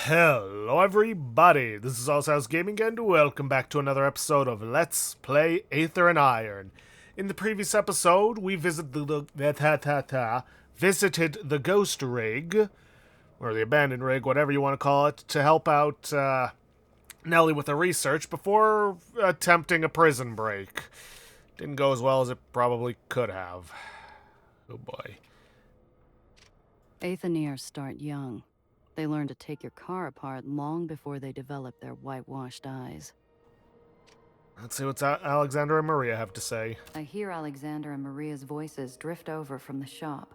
Hello everybody, this is Allshouse Gaming and welcome back to another episode of Let's Play Aether and Iron. In the previous episode, we visited the Ghost Rig, or the Abandoned Rig, whatever you want to call it, to help out Nellie with her research before attempting a prison break. Didn't go as well as it probably could have. Oh boy. Aethaniers start young. They learn to take your car apart long before they develop their whitewashed eyes. Let's see what Alexander and Maria have to say. I hear Alexander and Maria's voices drift over from the shop.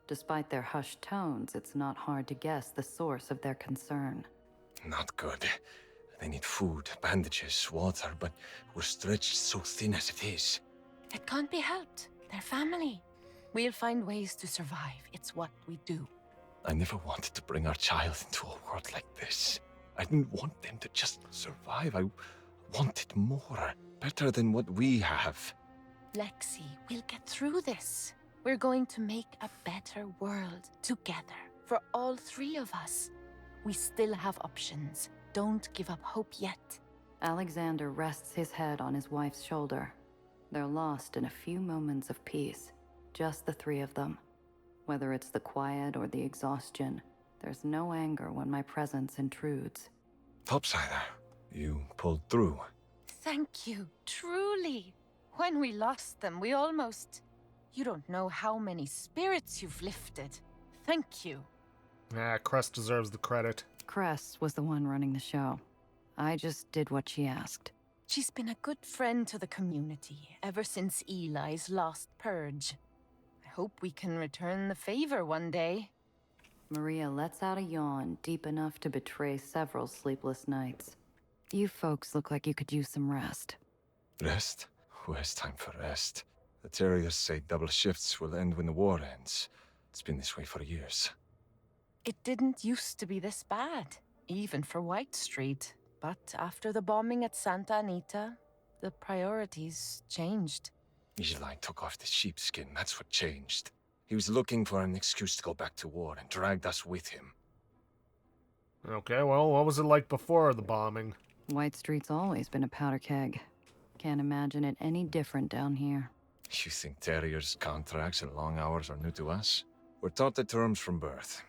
Despite their hushed tones, it's not hard to guess the source of their concern. Not good. They need food, bandages, water, but we're stretched so thin as it is. It can't be helped. They're family. We'll find ways to survive. It's what we do. I never wanted to bring our child into a world like this. I didn't want them to just survive. I wanted more. Better than what we have. Lexi, we'll get through this. We're going to make a better world together. For all three of us. We still have options. Don't give up hope yet. Alexander rests his head on his wife's shoulder. They're lost in a few moments of peace. Just the three of them. Whether it's the quiet or the exhaustion, there's no anger when my presence intrudes. Topsider, you pulled through. Thank you, truly. When we lost them, we almost... You don't know how many spirits you've lifted. Thank you. Crest deserves the credit. Cress was the one running the show. I just did what she asked. She's been a good friend to the community ever since Eli's last purge. I hope we can return the favor one day. Maria lets out a yawn deep enough to betray several sleepless nights. You folks look like you could use some rest. Rest? Who has time for rest? The Terriers say double shifts will end when the war ends. It's been this way for years. It didn't used to be this bad, even for White Street. But after the bombing at Santa Anita, the priorities changed. Eli took off the sheepskin, that's what changed. He was looking for an excuse to go back to war and dragged us with him. Okay, well, what was it like before the bombing? White Street's always been a powder keg. Can't imagine it any different down here. You think Terriers, contracts, and long hours are new to us? We're taught the terms from birth.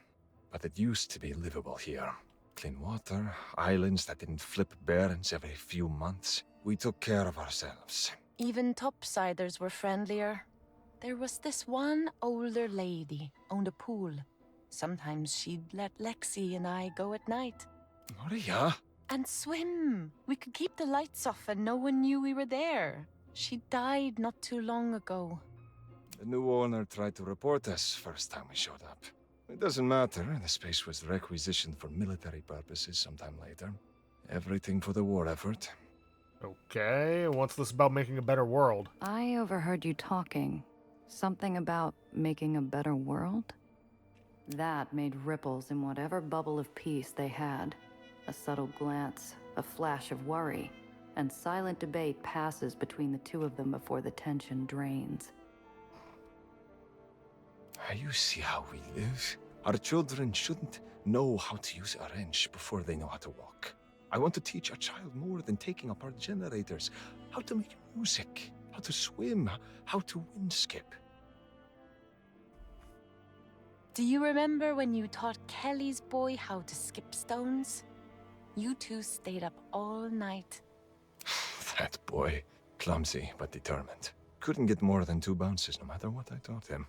But it used to be livable here. Clean water, islands that didn't flip barrens every few months. We took care of ourselves. Even topsiders were friendlier. There was this one older lady, owned a pool. Sometimes she'd let Lexi and I go at night. Maria? And swim. We could keep the lights off and no one knew we were there. She died not too long ago. The new owner tried to report us first time we showed up. It doesn't matter, the space was requisitioned for military purposes sometime later. Everything for the war effort. Okay, what's this about making a better world? I overheard you talking. Something about making a better world? That made ripples in whatever bubble of peace they had. A subtle glance, a flash of worry, and silent debate passes between the two of them before the tension drains. You see how we live? Our children shouldn't know how to use a wrench before they know how to walk. I want to teach our child more than taking apart generators. How to make music, how to swim, how to wind skip. Do you remember when you taught Kelly's boy how to skip stones? You two stayed up all night. That boy, clumsy but determined. Couldn't get more than 2 bounces no matter what I taught him.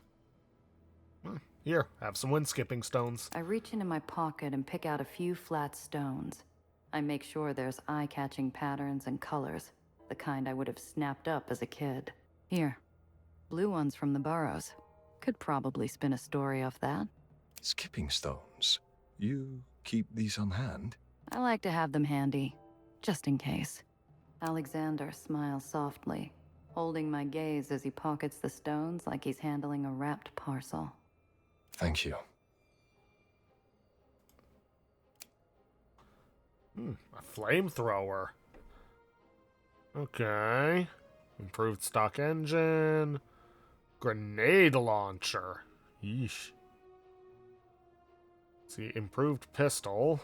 Here, have some wind skipping stones. I reach into my pocket and pick out a few flat stones. I make sure there's eye-catching patterns and colors, the kind I would have snapped up as a kid. Here, blue ones from the burrows. Could probably spin a story off that. Skipping stones. You keep these on hand? I like to have them handy, just in case. Alexander smiles softly, holding my gaze as he pockets the stones like he's handling a wrapped parcel. Thank you. A flamethrower. Okay. Improved stock engine. Grenade launcher. Yeesh. See, improved pistol.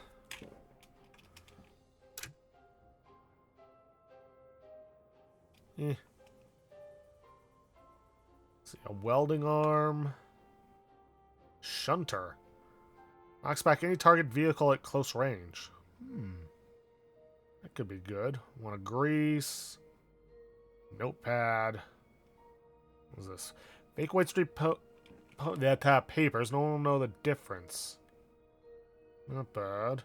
Eh. See, a welding arm. Shunter. Knocks back any target vehicle at close range. That could be good. Want a grease. Notepad. What is this? Fake White Street that papers. No one will know the difference. Not bad.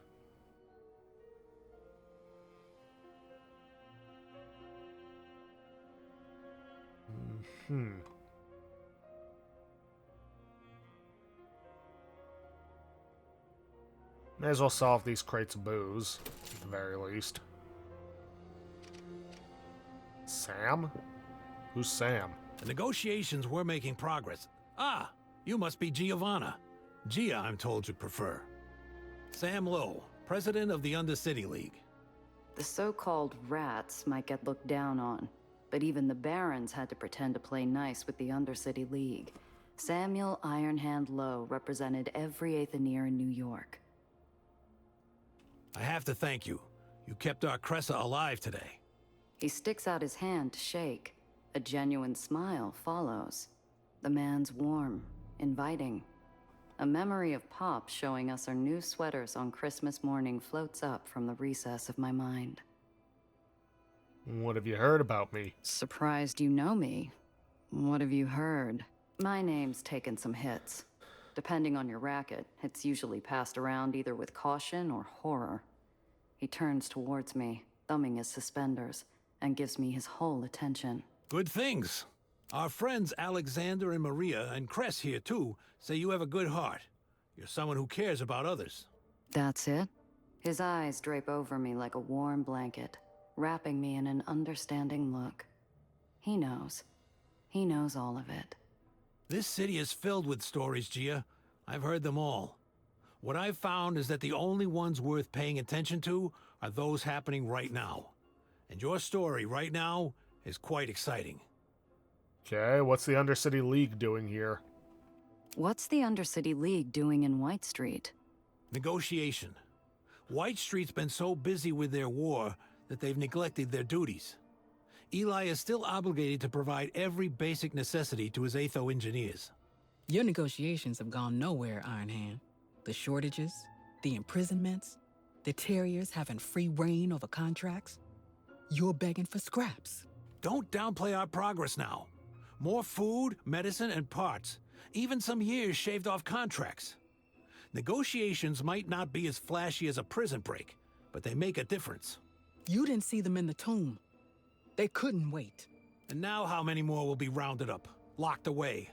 May as well solve these crates of booze, at the very least. Sam? Who's Sam? The negotiations were making progress. Ah, you must be Giovanna. Gia, I'm told you prefer. Sam Lowe, president of the Undercity League. The so-called rats might get looked down on, but even the barons had to pretend to play nice with the Undercity League. Samuel Ironhand Lowe represented every Aether in New York. I have to thank you. You kept our Cressa alive today. He sticks out his hand to shake. A genuine smile follows. The man's warm, inviting. A memory of Pop showing us our new sweaters on Christmas morning floats up from the recess of my mind. What have you heard about me? Surprised you know me. What have you heard? My name's taken some hits. Depending on your racket, it's usually passed around either with caution or horror. He turns towards me, thumbing his suspenders, and gives me his whole attention. Good things. Our friends Alexander and Maria, and Cress here too, say you have a good heart. You're someone who cares about others. That's it? His eyes drape over me like a warm blanket, wrapping me in an understanding look. He knows. He knows all of it. This city is filled with stories, Gia. I've heard them all. What I've found is that the only ones worth paying attention to are those happening right now. And your story right now is quite exciting. Okay, what's the Undercity League doing here? What's the Undercity League doing in White Street? Negotiation. White Street's been so busy with their war that they've neglected their duties. Eli is still obligated to provide every basic necessity to his Aether engineers. Your negotiations have gone nowhere, Ironhand. The shortages, the imprisonments, the Terriers having free reign over contracts. You're begging for scraps. Don't downplay our progress now. More food, medicine, and parts. Even some years shaved off contracts. Negotiations might not be as flashy as a prison break, but they make a difference. You didn't see them in the tomb. They couldn't wait. And now how many more will be rounded up, locked away?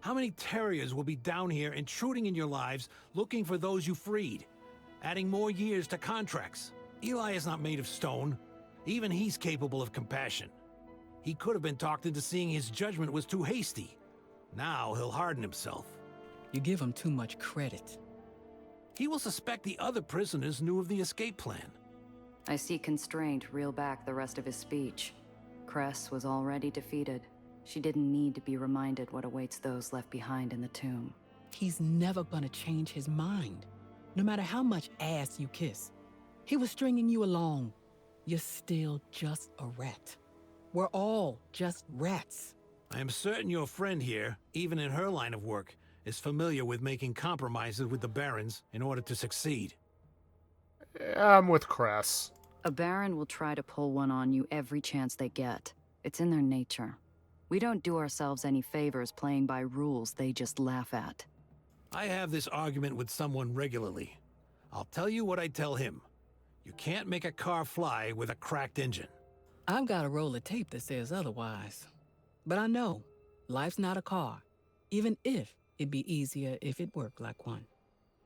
How many Terriers will be down here intruding in your lives, looking for those you freed? Adding more years to contracts. Eli is not made of stone. Even he's capable of compassion. He could have been talked into seeing his judgment was too hasty. Now he'll harden himself. You give him too much credit. He will suspect the other prisoners knew of the escape plan. I see constraint reel back the rest of his speech. Cress was already defeated. She didn't need to be reminded what awaits those left behind in the tomb. He's never gonna change his mind. No matter how much ass you kiss. He was stringing you along. You're still just a rat. We're all just rats. I am certain your friend here, even in her line of work, is familiar with making compromises with the Barons in order to succeed. I'm with Cress. A Baron will try to pull one on you every chance they get. It's in their nature. We don't do ourselves any favors playing by rules they just laugh at. I have this argument with someone regularly. I'll tell you what I tell him. You can't make a car fly with a cracked engine. I've got a roll of tape that says otherwise. But I know, life's not a car, even if it'd be easier if it worked like one.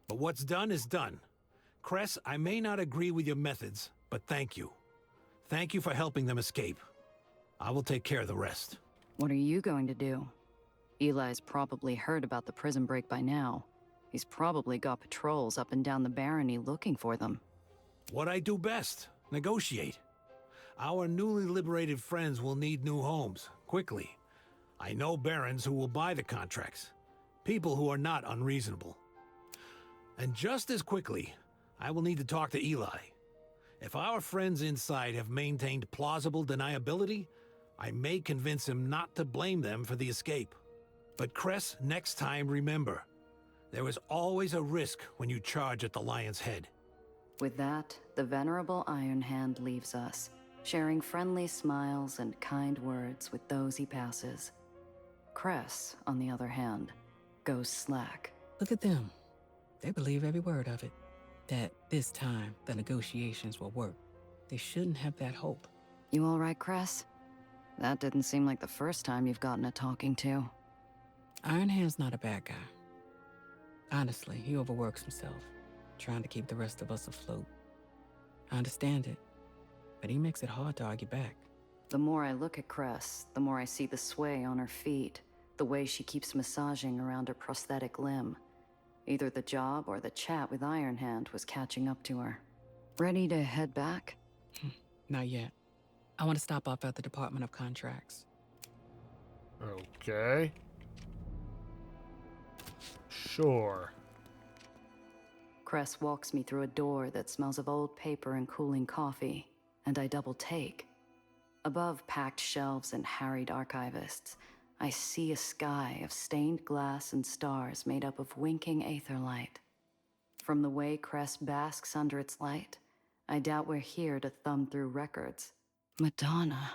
But what's done is done. Cress, I may not agree with your methods, but thank you. Thank you for helping them escape. I will take care of the rest. What are you going to do? Eli's probably heard about the prison break by now. He's probably got patrols up and down the barony looking for them. What I do best, negotiate. Our newly liberated friends will need new homes, quickly. I know barons who will buy the contracts. People who are not unreasonable. And just as quickly, I will need to talk to Eli. If our friends inside have maintained plausible deniability, I may convince him not to blame them for the escape. But Cress, next time remember, there is always a risk when you charge at the Lion's Head. With that, the venerable Iron Hand leaves us, sharing friendly smiles and kind words with those he passes. Cress, on the other hand, goes slack. Look at them. They believe every word of it. That this time the negotiations will work. They shouldn't have that hope. You all right, Cress? That didn't seem like the first time you've gotten a talking to. Iron Hand's not a bad guy. Honestly, he overworks himself, trying to keep the rest of us afloat. I understand it, but he makes it hard to argue back. The more I look at Cress, the more I see the sway on her feet, the way she keeps massaging around her prosthetic limb. Either the job or the chat with Iron Hand was catching up to her. Ready to head back? Not yet. I want to stop off at the Department of Contracts. Okay. Sure. Cress walks me through a door that smells of old paper and cooling coffee, and I double take. Above packed shelves and harried archivists, I see a sky of stained glass and stars made up of winking Aether light. From the way Cress basks under its light, I doubt we're here to thumb through records. Madonna.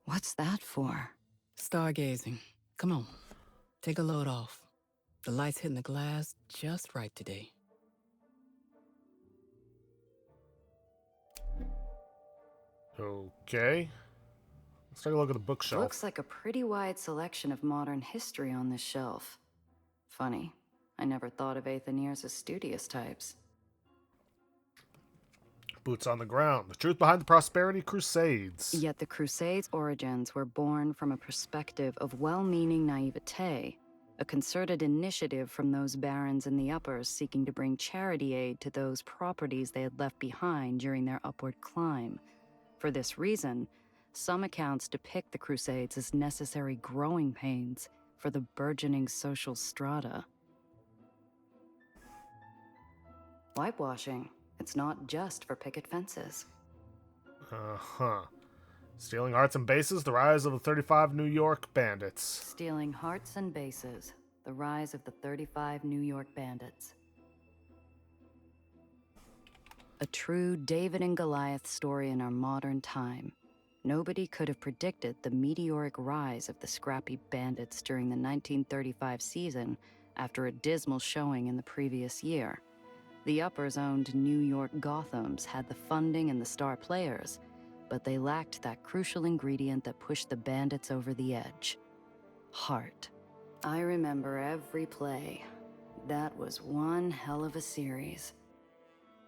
What's that for? Stargazing. Come on. Take a load off. The light's hitting the glass just right today. Okay. Let's take a look at the bookshelf. Looks like a pretty wide selection of modern history on this shelf. Funny, I never thought of Aetherians as studious types. Boots on the ground. The truth behind the Prosperity Crusades. Yet the Crusades' origins were born from a perspective of well-meaning naivete, a concerted initiative from those barons in the uppers seeking to bring charity aid to those properties they had left behind during their upward climb. For this reason, some accounts depict the Crusades as necessary growing pains for the burgeoning social strata. Whitewashing. It's not just for picket fences. Uh-huh. Stealing hearts and bases, the rise of the 35 New York Bandits. Stealing hearts and bases. The rise of the 35 New York Bandits. A true David and Goliath story in our modern time. Nobody could have predicted the meteoric rise of the scrappy bandits during the 1935 season after a dismal showing in the previous year. The uppers-owned New York Gothams had the funding and the star players, but they lacked that crucial ingredient that pushed the bandits over the edge. Heart. I remember every play. That was one hell of a series.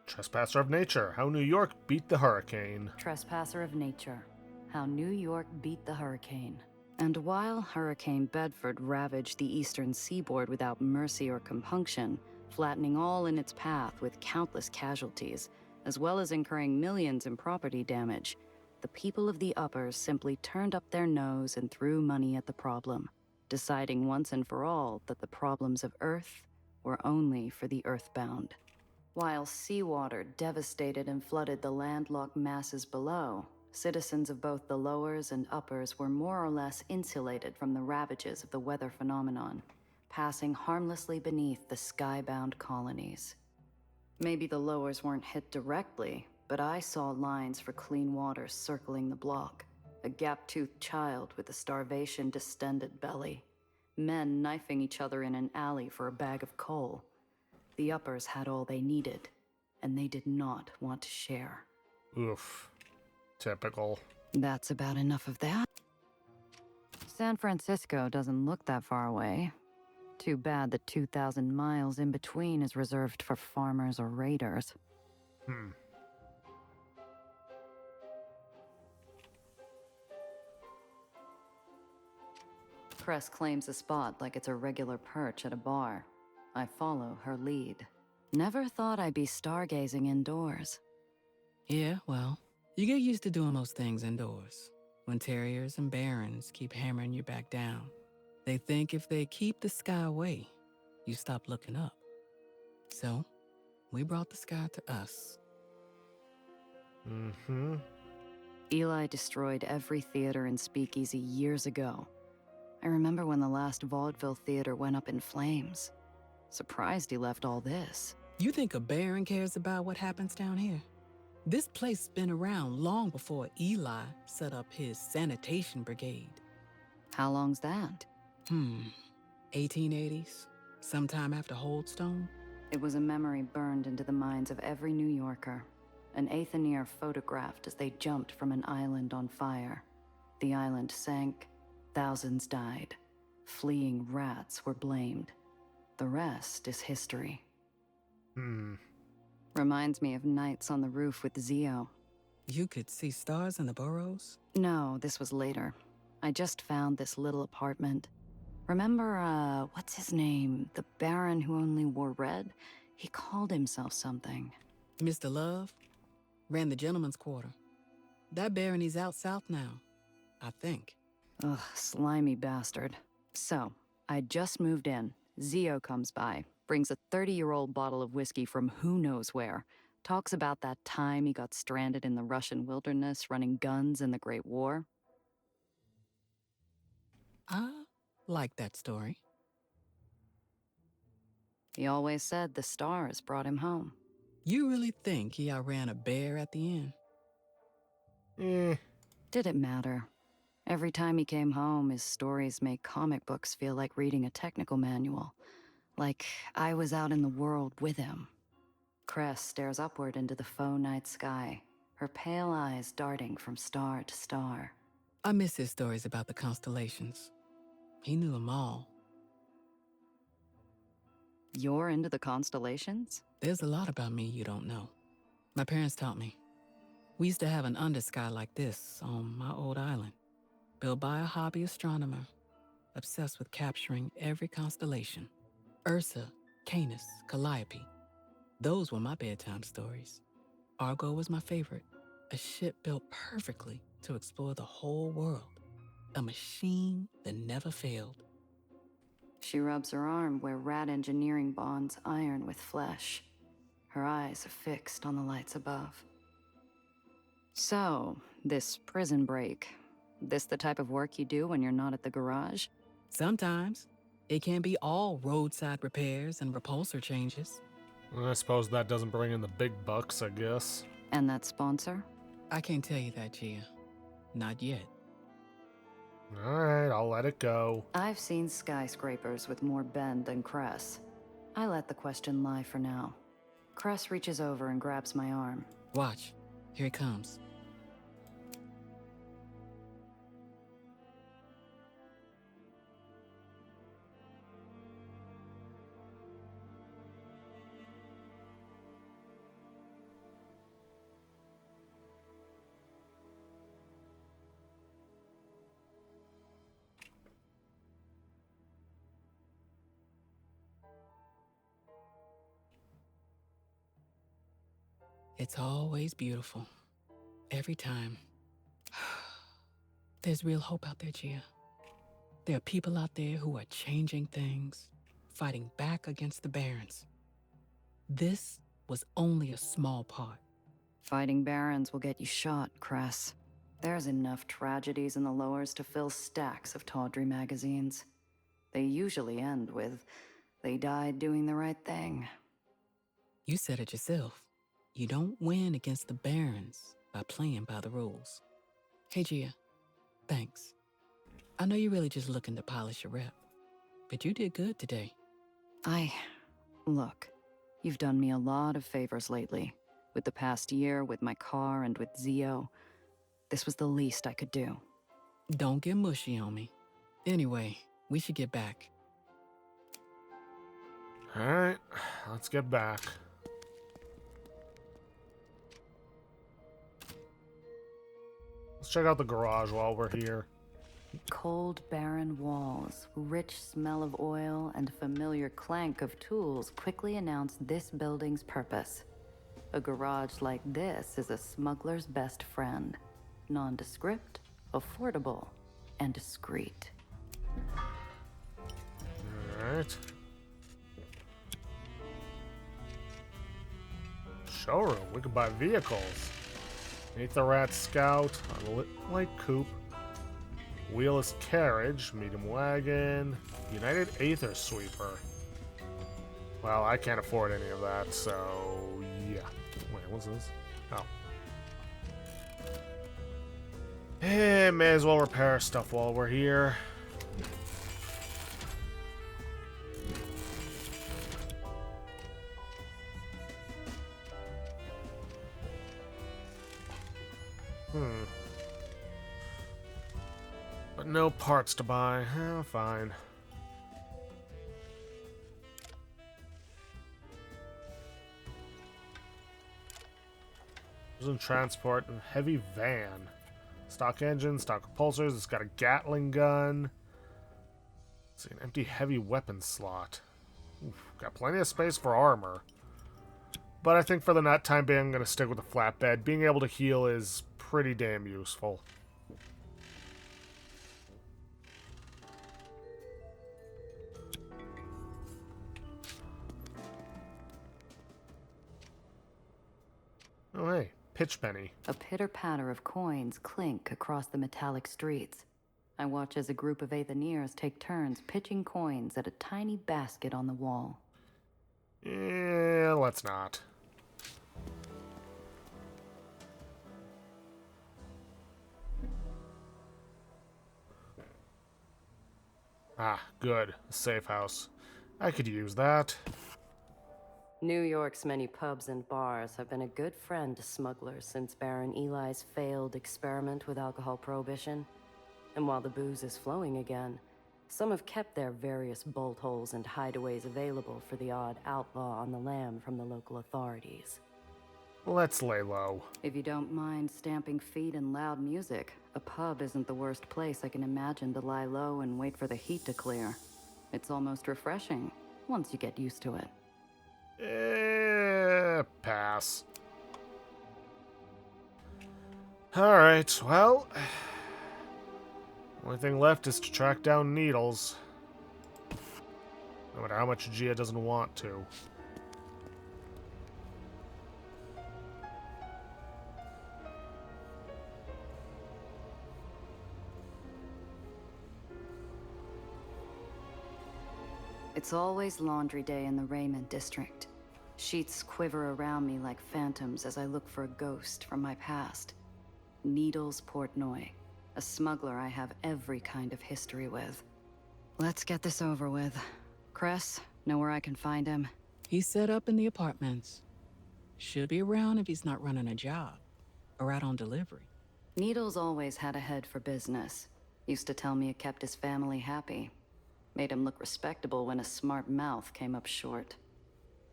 Trespasser of Nature. How New York beat the hurricane. Trespasser of Nature. How New York beat the hurricane. And while Hurricane Bedford ravaged the eastern seaboard without mercy or compunction, flattening all in its path with countless casualties, as well as incurring millions in property damage, the people of the uppers simply turned up their nose and threw money at the problem, deciding once and for all that the problems of Earth were only for the earthbound. While seawater devastated and flooded the landlocked masses below, citizens of both the lowers and uppers were more or less insulated from the ravages of the weather phenomenon, passing harmlessly beneath the skybound colonies. Maybe the lowers weren't hit directly, but I saw lines for clean water circling the block, a gap-toothed child with a starvation-distended belly, men knifing each other in an alley for a bag of coal. The uppers had all they needed, and they did not want to share. Oof. Typical. That's about enough of that. San Francisco doesn't look that far away. Too bad the 2,000 miles in between is reserved for farmers or raiders. Cress claims a spot like it's a regular perch at a bar. I follow her lead. Never thought I'd be stargazing indoors. Yeah, well, you get used to doing most things indoors. When terriers and barons keep hammering you back down, they think if they keep the sky away, you stop looking up. So, we brought the sky to us. Mm-hmm. Eli destroyed every theater and speakeasy years ago. I remember when the last vaudeville theater went up in flames. Surprised he left all this. You think a baron cares about what happens down here? This place's been around long before Eli set up his sanitation brigade. How long's that? 1880s, sometime after Holdstone. It was a memory burned into the minds of every New Yorker. An Aether photographed as they jumped from an island on fire. The island sank, thousands died. Fleeing rats were blamed. The rest is history. Reminds me of nights on the roof with Zio. You could see stars in the burrows? No, this was later. I just found this little apartment. Remember, what's his name? The Baron who only wore red? He called himself something. Mr. Love ran the gentleman's quarter. That baron, he's out south now, I think. Ugh, slimy bastard. So, I just moved in. Zio comes by, brings a 30-year-old bottle of whiskey from who knows where. Talks about that time he got stranded in the Russian wilderness running guns in the Great War. I like that story. He always said the stars brought him home. You really think he outran a bear at the end? Did it matter? Every time he came home, his stories make comic books feel like reading a technical manual. Like I was out in the world with him. Cress stares upward into the faux night sky, her pale eyes darting from star to star. I miss his stories about the constellations. He knew them all. You're into the constellations? There's a lot about me you don't know. My parents taught me. We used to have an undersky like this on my old island, built by a hobby astronomer, obsessed with capturing every constellation. Ursa, Canis, Calliope. Those were my bedtime stories. Argo was my favorite, a ship built perfectly to explore the whole world. A machine that never failed. She rubs her arm where rat engineering bonds iron with flesh. Her eyes are fixed on the lights above. So, this prison break. This the type of work you do when you're not at the garage? Sometimes. It can't be all roadside repairs and repulsor changes. I suppose that doesn't bring in the big bucks, I guess. And that sponsor? I can't tell you that, Gia. Not yet. Alright, I'll let it go. I've seen skyscrapers with more bend than Cress. I let the question lie for now. Cress reaches over and grabs my arm. Watch. Here it comes. It's always beautiful. Every time. There's real hope out there, Gia. There are people out there who are changing things, fighting back against the barons. This was only a small part. Fighting barons will get you shot, Cress. There's enough tragedies in the lowers to fill stacks of tawdry magazines. They usually end with, they died doing the right thing. You said it yourself. You don't win against the barons by playing by the rules. Hey, Gia. Thanks. I know you're really just looking to polish your rep, but you did good today. Look, you've done me a lot of favors lately. With the past year, with my car, and with Zio. This was the least I could do. Don't get mushy on me. Anyway, we should get back. Alright, let's get back. Let's check out the garage while we're here. Cold, barren walls, rich smell of oil, and familiar clank of tools quickly announced this building's purpose. A garage like this is a smuggler's best friend. Nondescript, affordable, and discreet. Alright. Showroom, we can buy vehicles. Aether Rat Scout on light coupe. Wheelless carriage, medium wagon, United Aether Sweeper. Well, I can't afford any of that, so yeah. Wait, what's this? Oh. May as well repair stuff while we're here. But no parts to buy. Fine. Prison transport and heavy van. Stock engine, stock repulsors. It's got a Gatling gun. Let's see, an empty heavy weapon slot. Oof, got plenty of space for armor. But I think for the time being, I'm going to stick with the flatbed. Being able to heal is pretty damn useful. Oh, hey. Pitch penny. A pitter-patter of coins clink across the metallic streets. I watch as a group of Aetherians take turns pitching coins at a tiny basket on the wall. Yeah, let's not. Ah, good. A safe house. I could use that. New York's many pubs and bars have been a good friend to smugglers since Baron Eli's failed experiment with alcohol prohibition. And while the booze is flowing again, some have kept their various bolt holes and hideaways available for the odd outlaw on the lam from the local authorities. Let's lay low. If you don't mind stamping feet and loud music, a pub isn't the worst place I can imagine to lie low and wait for the heat to clear. It's almost refreshing, once you get used to it. Pass. Alright, well... only thing left is to track down Needles. No matter how much Gia doesn't want to. It's always laundry day in the Raymond district. Sheets quiver around me like phantoms as I look for a ghost from my past. Needles Portnoy, a smuggler I have every kind of history with. Let's get this over with. Cress, know where I can find him? He's set up in the apartments. Should be around if he's not running a job. Or out on delivery. Needles always had a head for business. Used to tell me it kept his family happy. Made him look respectable when a smart mouth came up short.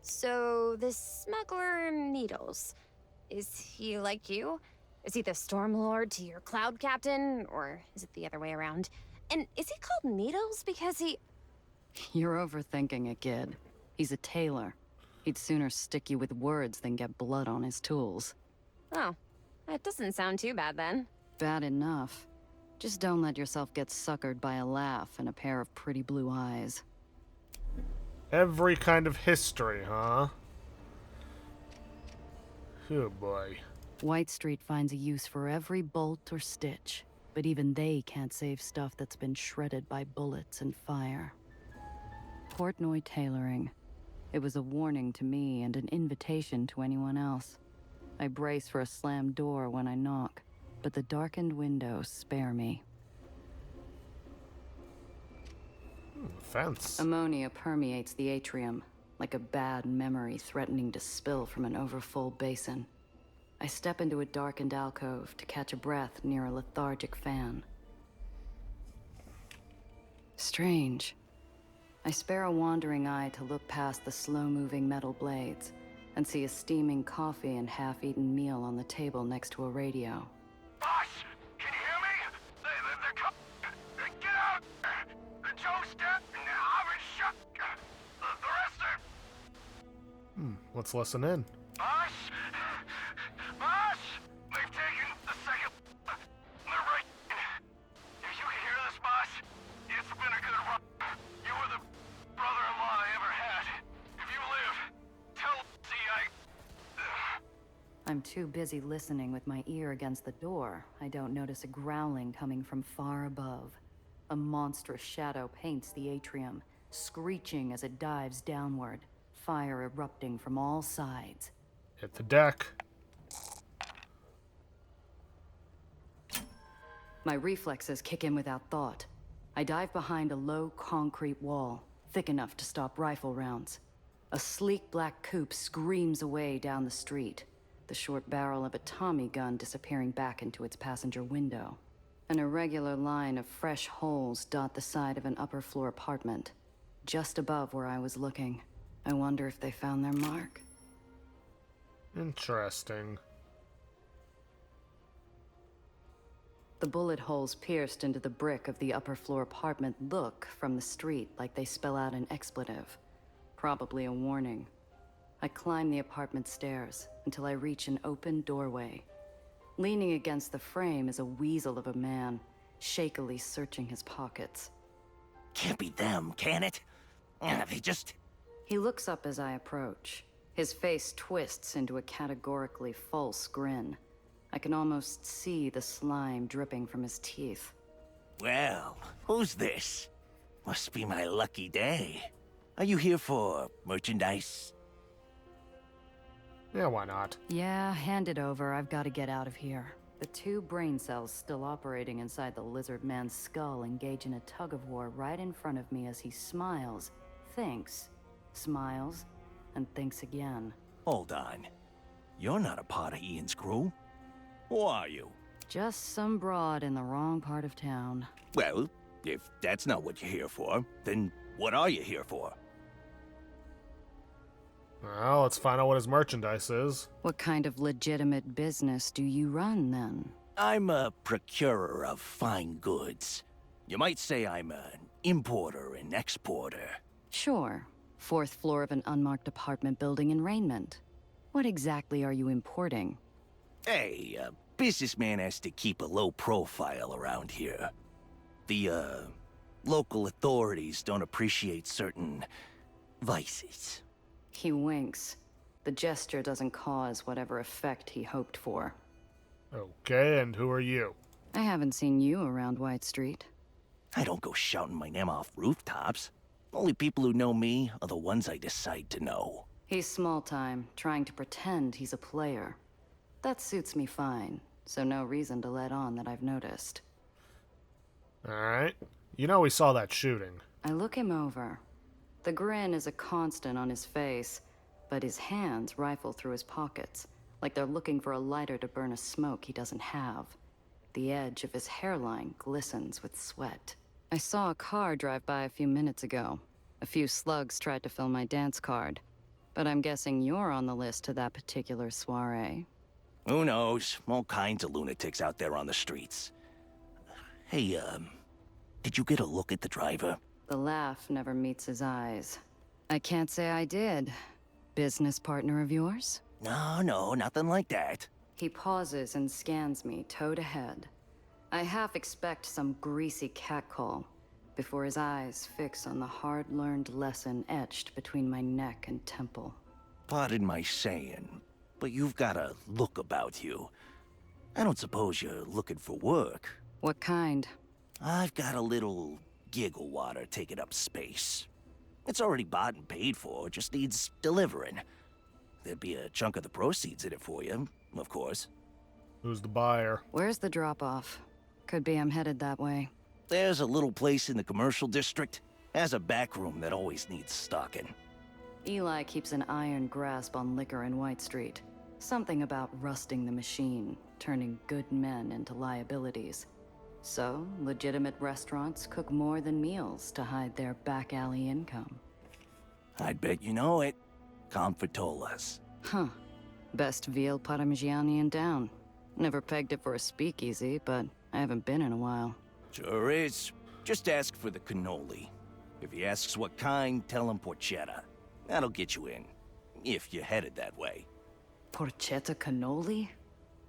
So, this smuggler Needles, is he like you? Is he the Stormlord to your Cloud Captain? Or is it the other way around? And is he called Needles because he... You're overthinking it, kid. He's a tailor. He'd sooner stick you with words than get blood on his tools. Oh, that doesn't sound too bad then. Bad enough. Just don't let yourself get suckered by a laugh and a pair of pretty blue eyes. Every kind of history, huh? Oh boy. White Street finds a use for every bolt or stitch, but even they can't save stuff that's been shredded by bullets and fire. Portnoy tailoring. It was a warning to me and an invitation to anyone else. I brace for a slammed door when I knock, but the darkened windows spare me. Fence. Ammonia permeates the atrium, like a bad memory threatening to spill from an overfull basin. I step into a darkened alcove to catch a breath near a lethargic fan. Strange. I spare a wandering eye to look past the slow-moving metal blades and see a steaming coffee and half-eaten meal on the table next to a radio. Boss, can you hear me? They're coming. Get out! The Joe's dead, and I've been shot. The rest are... Let's listen in. Boss? Boss? They've taken the second... They're right. If you can hear this, boss, it's been a good run. You were the brother-in-law I ever had. If you live, tell C I I'm too busy listening with my ear against the door. I don't notice a growling coming from far above. A monstrous shadow paints the atrium, screeching as it dives downward, fire erupting from all sides. Hit the deck. My reflexes kick in without thought. I dive behind a low concrete wall, thick enough to stop rifle rounds. A sleek black coupe screams away down the street, the short barrel of a Tommy gun disappearing back into its passenger window. An irregular line of fresh holes dot the side of an upper floor apartment, just above where I was looking. I wonder if they found their mark. Interesting. The bullet holes pierced into the brick of the upper floor apartment look from the street like they spell out an expletive. Probably a warning. I climb the apartment stairs until I reach an open doorway. Leaning against the frame is a weasel of a man, shakily searching his pockets. Can't be them, can it? They just... He looks up as I approach. His face twists into a categorically false grin. I can almost see the slime dripping from his teeth. Well, who's this? Must be my lucky day. Are you here for merchandise? Yeah, why not? Yeah, hand it over. I've got to get out of here. The two brain cells still operating inside the lizard man's skull engage in a tug-of-war right in front of me as he smiles, thinks, smiles, and thinks again. Hold on. You're not a part of Ian's crew. Who are you? Just some broad in the wrong part of town. Well, if that's not what you're here for, then what are you here for? Well, let's find out what his merchandise is. What kind of legitimate business do you run, then? I'm a procurer of fine goods. You might say I'm an importer and exporter. Sure. Fourth floor of an unmarked apartment building in Rainment. What exactly are you importing? Hey, a businessman has to keep a low profile around here. The, local authorities don't appreciate certain vices. He winks. The gesture doesn't cause whatever effect he hoped for. Okay, and who are you? I haven't seen you around White Street. I don't go shouting my name off rooftops. Only people who know me are the ones I decide to know. He's small time, trying to pretend he's a player. That suits me fine, so no reason to let on that I've noticed. Alright. You know we saw that shooting. I look him over. The grin is a constant on his face, but his hands rifle through his pockets, like they're looking for a lighter to burn a smoke he doesn't have. The edge of his hairline glistens with sweat. I saw a car drive by a few minutes ago. A few slugs tried to fill my dance card. But I'm guessing you're on the list to that particular soiree. Who knows? All kinds of lunatics out there on the streets. Hey, did you get a look at the driver? The laugh never meets his eyes. I can't say I did. Business partner of yours? No, nothing like that. He pauses and scans me toe to head. I half expect some greasy catcall before his eyes fix on the hard-learned lesson etched between my neck and temple. Pardon my saying, but you've got a look about you. I don't suppose you're looking for work. What kind? I've got a little giggle water taking up space. It's already bought and paid for, just needs delivering. There'd be a chunk of the proceeds in it for you, of course. Who's the buyer? Where's the drop-off? Could be I'm headed that way. There's a little place in the commercial district. Has a back room that always needs stocking. Eli keeps an iron grasp on liquor in White Street. Something about rusting the machine, turning good men into liabilities. So, legitimate restaurants cook more than meals to hide their back alley income. I'd bet you know it. Comfortolas. Huh. Best veal parmigiani in town. Never pegged it for a speakeasy, but I haven't been in a while. Sure is. Just ask for the cannoli. If he asks what kind, tell him porchetta. That'll get you in. If you're headed that way. Porchetta cannoli?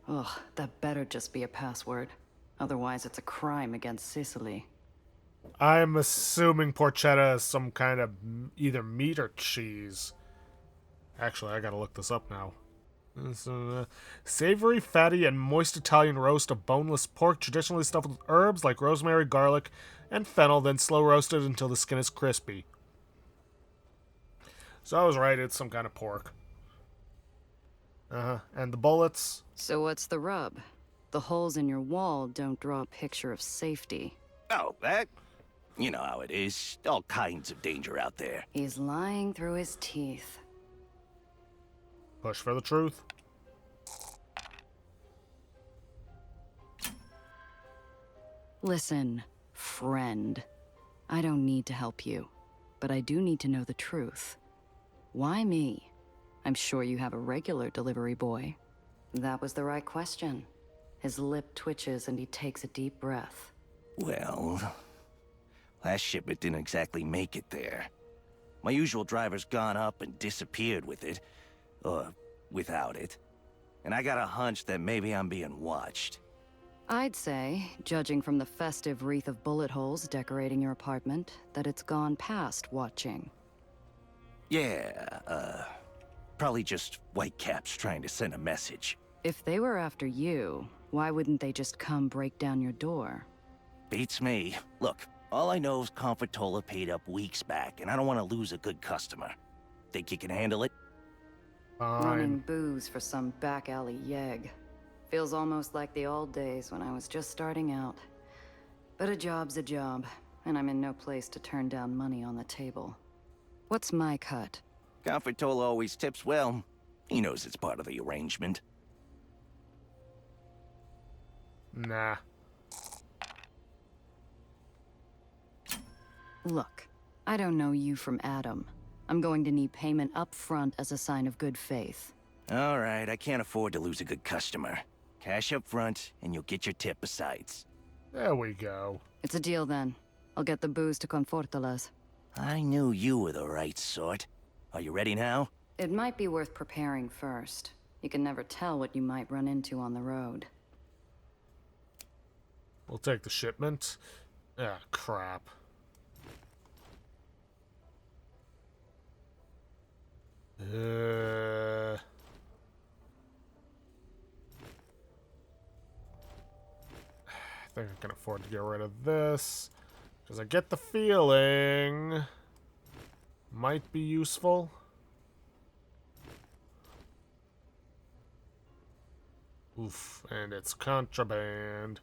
Ugh, that better just be a password. Otherwise, it's a crime against Sicily. I'm assuming porchetta is some kind of either meat or cheese. Actually, I gotta look this up now. This, savory, fatty, and moist Italian roast of boneless pork, traditionally stuffed with herbs like rosemary, garlic, and fennel, then slow roasted until the skin is crispy. So I was right, it's some kind of pork. And the bullets? So what's the rub? The holes in your wall don't draw a picture of safety. Oh, that? You know how it is. All kinds of danger out there. He's lying through his teeth. Push for the truth. Listen, friend. I don't need to help you, but I do need to know the truth. Why me? I'm sure you have a regular delivery boy. That was the right question. His lip twitches and he takes a deep breath. Well, last shipment didn't exactly make it there. My usual driver's gone up and disappeared with it. Or without it. And I got a hunch that maybe I'm being watched. I'd say, judging from the festive wreath of bullet holes decorating your apartment, that it's gone past watching. Yeah, probably just Whitecaps trying to send a message. If they were after you, why wouldn't they just come break down your door? Beats me. Look, all I know is Comfortola paid up weeks back, and I don't want to lose a good customer. Think you can handle it? Running booze for some back alley yegg. Feels almost like the old days when I was just starting out. But a job's a job, and I'm in no place to turn down money on the table. What's my cut? Comfortola always tips well. He knows it's part of the arrangement. Nah. Look, I don't know you from Adam. I'm going to need payment up front as a sign of good faith. All right, I can't afford to lose a good customer. Cash up front, and you'll get your tip besides. There we go. It's a deal then. I'll get the booze to Confortolas. I knew you were the right sort. Are you ready now? It might be worth preparing first. You can never tell what you might run into on the road. We'll take the shipment. Ah, crap. I think I can afford to get rid of this. Because I get the feeling might be useful. Oof, and it's contraband.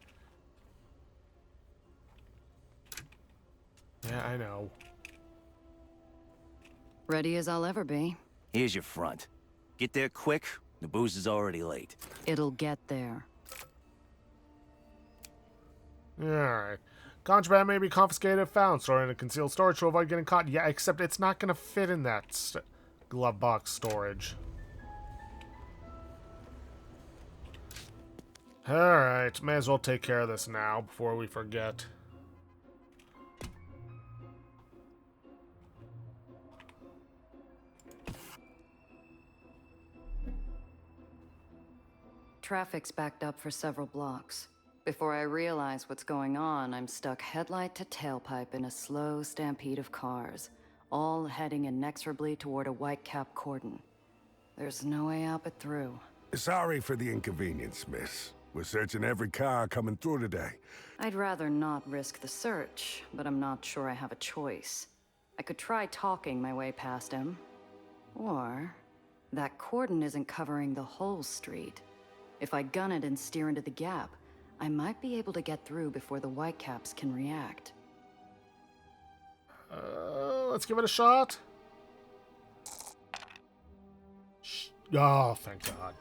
Yeah, I know. Ready as I'll ever be. Here's your front. Get there quick. The booze is already late. It'll get there. Alright. Contraband may be confiscated, found, stored in a concealed storage to avoid getting caught. Yeah, except it's not going to fit in that glove box storage. Alright, may as well take care of this now before we forget. Traffic's backed up for several blocks. Before I realize what's going on, I'm stuck headlight to tailpipe in a slow stampede of cars, all heading inexorably toward a white-cap cordon. There's no way out but through. Sorry for the inconvenience, miss. We're searching every car coming through today. I'd rather not risk the search, but I'm not sure I have a choice. I could try talking my way past him. Or, that cordon isn't covering the whole street. If I gun it and steer into the gap, I might be able to get through before the Whitecaps can react. Let's give it a shot. Oh, thank God.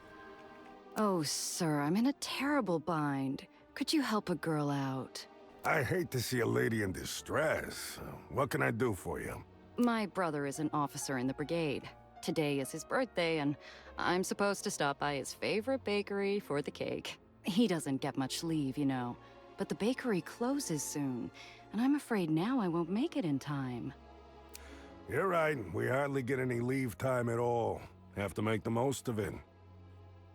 Oh, sir, I'm in a terrible bind. Could you help a girl out? I hate to see a lady in distress. What can I do for you? My brother is an officer in the brigade. Today is his birthday, and I'm supposed to stop by his favorite bakery for the cake. He doesn't get much leave, you know, but the bakery closes soon, and I'm afraid now I won't make it in time. You're right. We hardly get any leave time at all. Have to make the most of it.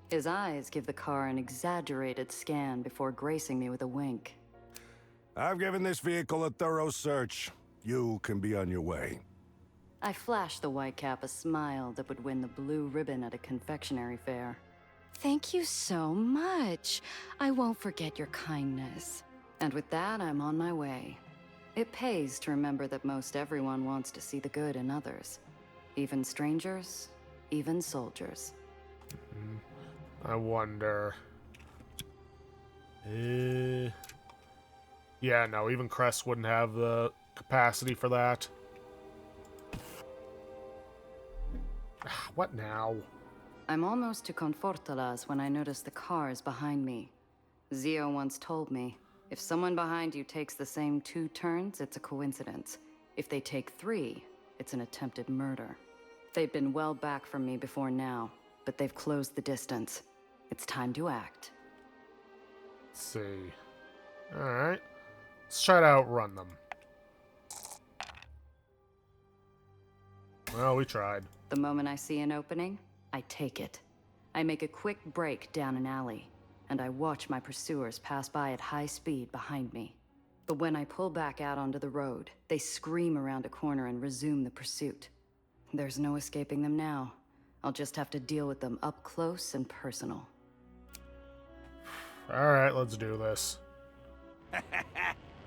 His eyes give the car an exaggerated scan before gracing me with a wink. I've given this vehicle a thorough search. You can be on your way. I flashed the Whitecap a smile that would win the blue ribbon at a confectionery fair. Thank you so much. I won't forget your kindness. And with that, I'm on my way. It pays to remember that most everyone wants to see the good in others. Even strangers, even soldiers. I wonder. Yeah, no, even Crest wouldn't have the capacity for that. What now? I'm almost to Confortalas when I notice the cars behind me. Zio once told me, if someone behind you takes the same 2 turns, it's a coincidence. If they take 3, it's an attempted murder. They've been well back from me before now, but they've closed the distance. It's time to act. Let's see. Alright. Let's try to outrun them. Well, we tried. The moment I see an opening, I take it. I make a quick break down an alley, and I watch my pursuers pass by at high speed behind me. But when I pull back out onto the road, they scream around a corner and resume the pursuit. There's no escaping them now. I'll just have to deal with them up close and personal. Alright, let's do this.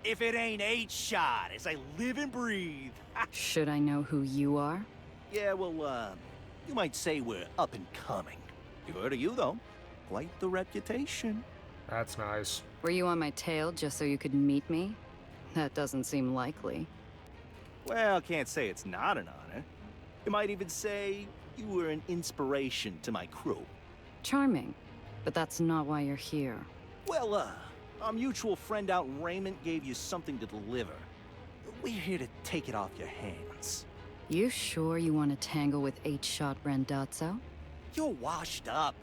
If it ain't 8 shot, as I live and breathe. Should I know who you are? Yeah, well, you might say we're up and coming. You heard of you, though. Quite the reputation. That's nice. Were you on my tail just so you could meet me? That doesn't seem likely. Well, can't say it's not an honor. You might even say you were an inspiration to my crew. Charming, but that's not why you're here. Well, our mutual friend out in Raymond gave you something to deliver. We're here to take it off your hands. You sure you want to tangle with 8-shot Randazzo? You're washed up.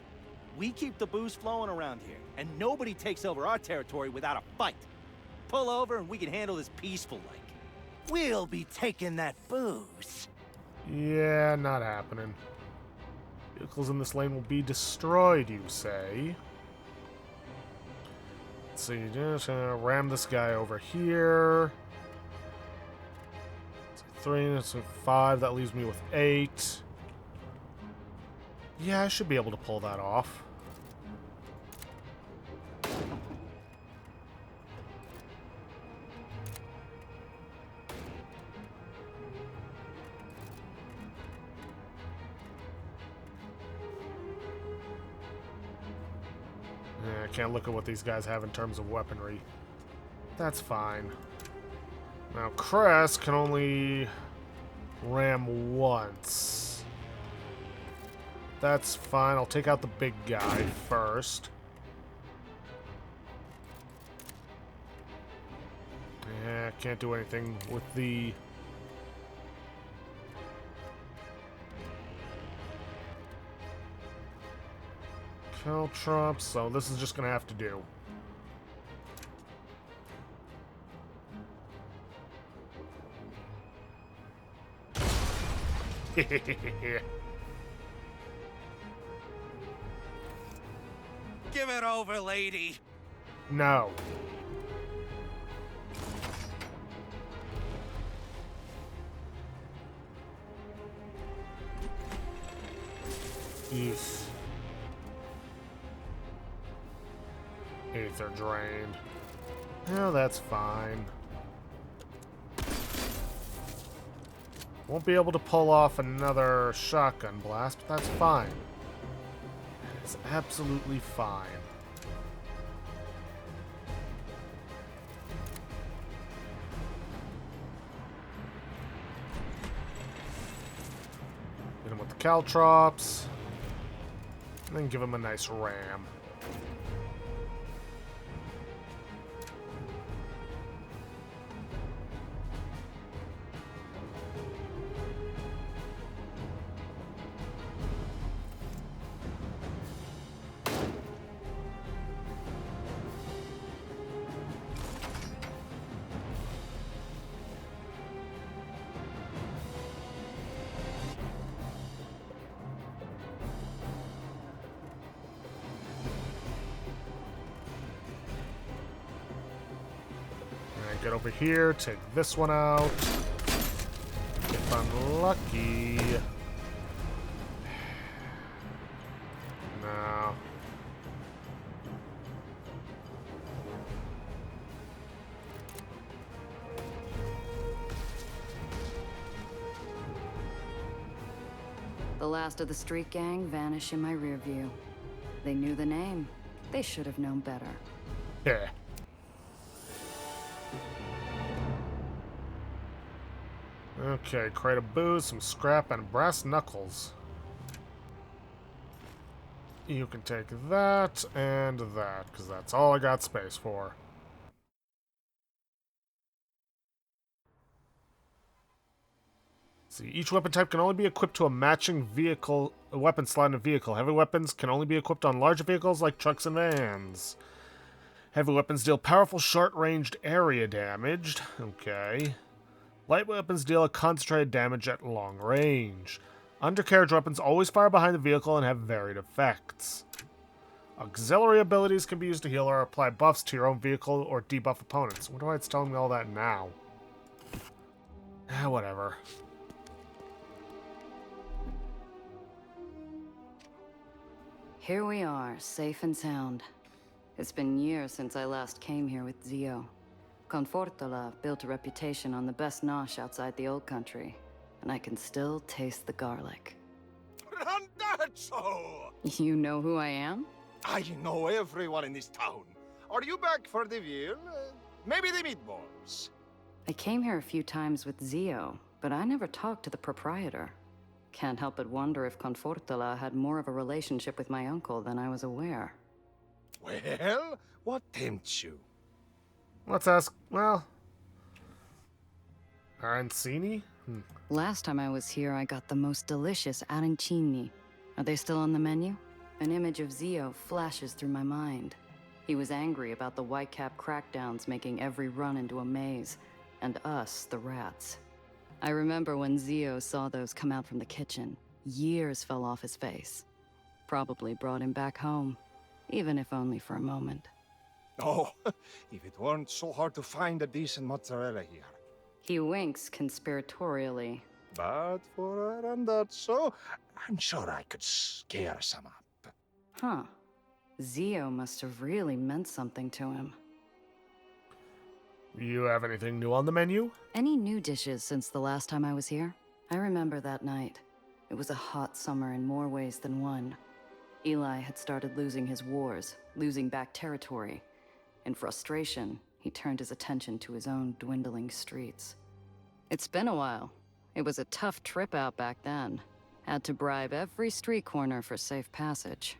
We keep the booze flowing around here, and nobody takes over our territory without a fight. Pull over and we can handle this peaceful-like. We'll be taking that booze. Yeah, not happening. Vehicles in this lane will be destroyed, you say? Let's see, just ram this guy over here. 3, that's 5, that leaves me with 8. Yeah, I should be able to pull that off. Yeah, I can't look at what these guys have in terms of weaponry. That's fine. Now, Crest can only ram once. That's fine. I'll take out the big guy first. Yeah, can't do anything with the... Caltrops, so this is just gonna have to do. Give it over, lady. No. Yes. Aether drained. Oh, that's fine. Won't be able to pull off another shotgun blast, but that's fine. It's absolutely fine. Hit him with the caltrops. And then give him a nice ram. Get over here, take this one out. If I'm lucky. No. The last of the street gang vanish in my rear view. They knew the name. They should have known better. Yeah. Okay, crate of booze, some scrap, and brass knuckles. You can take that and that, because that's all I got space for. See, each weapon type can only be equipped to a matching vehicle, a weapon slot in a vehicle. Heavy weapons can only be equipped on larger vehicles like trucks and vans. Heavy weapons deal powerful short-ranged area damage. Okay. Light weapons deal a concentrated damage at long range. Undercarriage weapons always fire behind the vehicle and have varied effects. Auxiliary abilities can be used to heal or apply buffs to your own vehicle or debuff opponents. I wonder why it's telling me all that now. Whatever. Here we are, safe and sound. It's been years since I last came here with Zio. Confortola built a reputation on the best nosh outside the old country, and I can still taste the garlic. Randazzo! You know who I am? I know everyone in this town. Are you back for the veal? Maybe the meatballs. I came here a few times with Zio, but I never talked to the proprietor. Can't help but wonder if Confortola had more of a relationship with my uncle than I was aware. Well, what tempts you? Let's ask, well... Arancini? Last time I was here, I got the most delicious arancini. Are they still on the menu? An image of Zio flashes through my mind. He was angry about the Whitecap crackdowns making every run into a maze, and us, the rats. I remember when Zio saw those come out from the kitchen. Years fell off his face. Probably brought him back home, even if only for a moment. Oh, if it weren't so hard to find a decent mozzarella here. He winks conspiratorially. But for a randazzo, I'm sure I could scare some up. Huh. Zio must have really meant something to him. You have anything new on the menu? Any new dishes since the last time I was here? I remember that night. It was a hot summer in more ways than one. Eli had started losing his wars, losing back territory. In frustration, he turned his attention to his own dwindling streets. It's been a while. It was a tough trip out back then. Had to bribe every street corner for safe passage.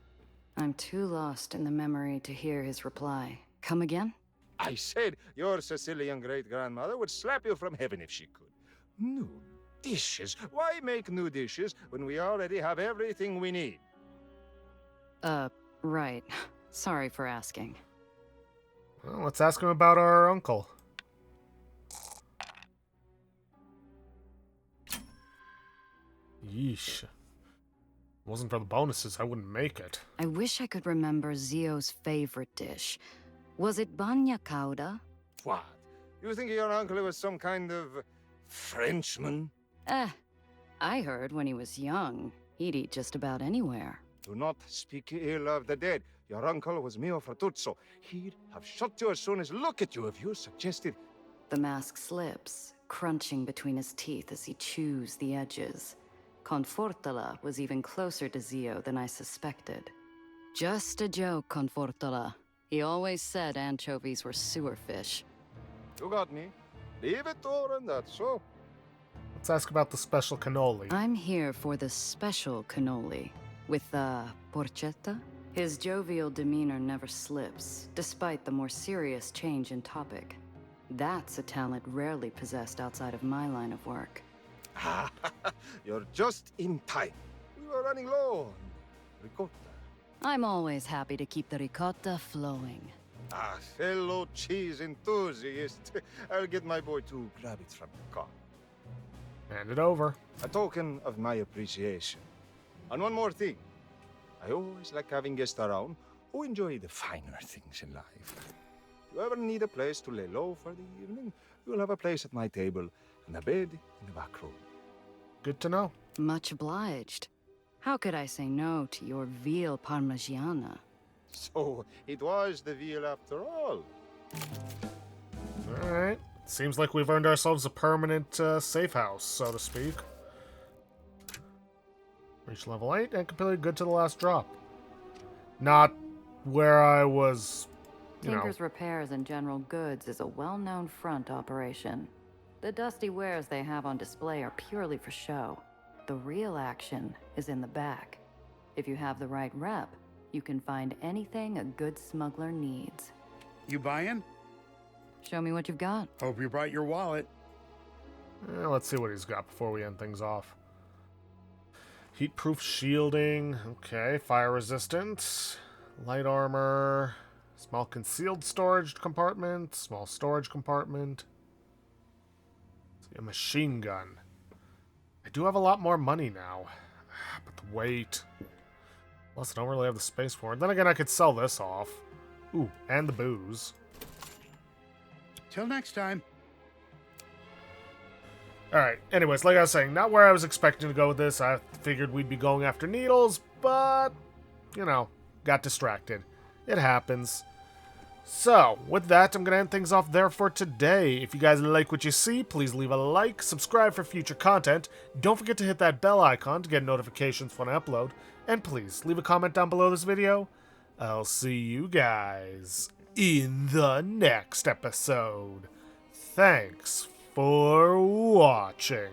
I'm too lost in the memory to hear his reply. Come again? I said your Sicilian great-grandmother would slap you from heaven if she could. New dishes? Why make new dishes when we already have everything we need? Right. Sorry for asking. Well, let's ask him about our uncle. Yeesh. Wasn't for the bonuses, I wouldn't make it. I wish I could remember Zio's favorite dish. Was it bagna cauda? What? You think your uncle was some kind of Frenchman? I heard when he was young, he'd eat just about anywhere. Do not speak ill of the dead. Your uncle was mio fratuzzo. He'd have shot you as soon as look at you if you suggested... The mask slips, crunching between his teeth as he chews the edges. Confortola was even closer to Zio than I suspected. Just a joke, Confortola. He always said anchovies were sewer fish. You got me. Leave it to and that's so. Let's ask about the special cannoli. I'm here for the special cannoli. With the porchetta? His jovial demeanor never slips, despite the more serious change in topic. That's a talent rarely possessed outside of my line of work. You're just in time. We were running low on ricotta. I'm always happy to keep the ricotta flowing. Ah, fellow cheese enthusiast. I'll get my boy to grab it from the car. Hand it over. A token of my appreciation. And one more thing. I always like having guests around who enjoy the finer things in life. If you ever need a place to lay low for the evening, you'll have a place at my table and a bed in the back room. Good to know. Much obliged. How could I say no to your veal parmigiana? So, it was the veal after all. Alright. Seems like we've earned ourselves a permanent safe house, so to speak. Reach level 8 and completely good to the last drop. Not where I was, Tinker's Repairs and General Goods is a well-known front operation. The dusty wares they have on display are purely for show. The real action is in the back. If you have the right rep, you can find anything a good smuggler needs. You buying? Show me what you've got. Hope you brought your wallet. Let's see what he's got before we end things off. Heat-proof shielding. Okay, fire resistance. Light armor. Small concealed storage compartment. Small storage compartment. Let's see, a machine gun. I do have a lot more money now. But the weight... Plus, I don't really have the space for it. Then again, I could sell this off. Ooh, and the booze. Till next time. Alright, anyways, like I was saying, not where I was expecting to go with this. I figured we'd be going after needles, but, got distracted. It happens. So, with that, I'm going to end things off there for today. If you guys like what you see, please leave a like, subscribe for future content. Don't forget to hit that bell icon to get notifications when I upload. And please, leave a comment down below this video. I'll see you guys in the next episode. Thanks for watching.